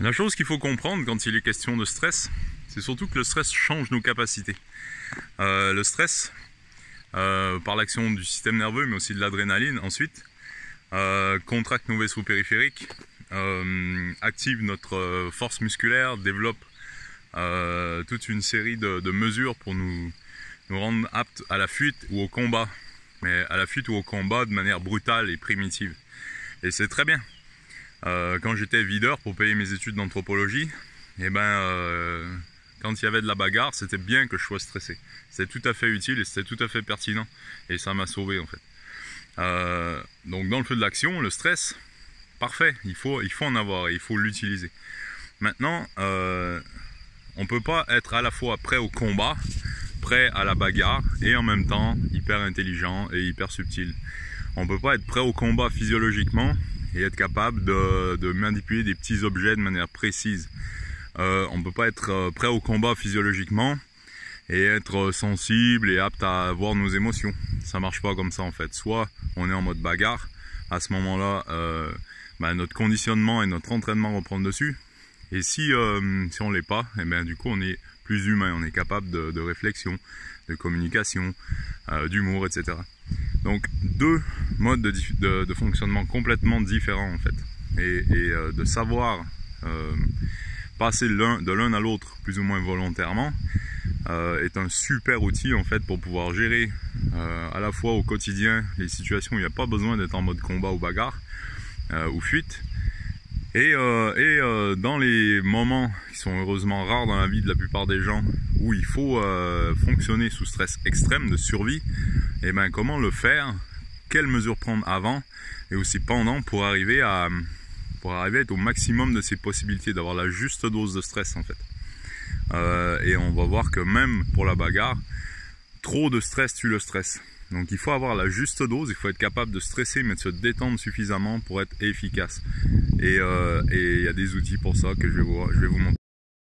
La chose qu'il faut comprendre quand il est question de stress, c'est surtout que le stress change nos capacités. Le stress, par l'action du système nerveux, mais aussi de l'adrénaline, ensuite, contracte nos vaisseaux périphériques, active notre force musculaire, développe toute une série de mesures pour nous rendre aptes à la fuite ou au combat, mais à la fuite ou au combat de manière brutale et primitive. Et c'est très bien. Quand j'étais videur pour payer mes études d'anthropologie, et quand il y avait de la bagarre, c'était bien que je sois stressé. C'était tout à fait utile et c'était tout à fait pertinent. Et ça m'a sauvé en fait. Donc dans le feu de l'action, le stress, parfait, il faut en avoir et il faut l'utiliser. Maintenant, on ne peut pas être à la fois prêt au combat, prêt à la bagarre et en même temps hyper intelligent et hyper subtil. On ne peut pas être prêt au combat physiologiquement et être capable de manipuler des petits objets de manière précise. On ne peut pas être prêt au combat physiologiquement et être sensible et apte à voir nos émotions. Ça marche pas comme ça en fait. Soit on est en mode bagarre, à ce moment-là, notre conditionnement et notre entraînement reprennent dessus. Et si on l'est pas, du coup on est plus humain, on est capable de réflexion, de communication, d'humour, etc. Donc deux modes de fonctionnement complètement différents en fait. Et de savoir passer de l'un à l'autre plus ou moins volontairement est un super outil en fait pour pouvoir gérer à la fois au quotidien les situations où il n'y a pas besoin d'être en mode combat ou bagarre ou fuite. Et dans les moments qui sont heureusement rares dans la vie de la plupart des gens, où il faut fonctionner sous stress extrême de survie, comment le faire, quelles mesures prendre avant et aussi pendant pour arriver à être au maximum de ses possibilités, d'avoir la juste dose de stress en fait. Et on va voir que même pour la bagarre, trop de stress tue le stress. Donc il faut avoir la juste dose, il faut être capable de stresser mais de se détendre suffisamment pour être efficace. Et il y a des outils pour ça que je vais vous montrer.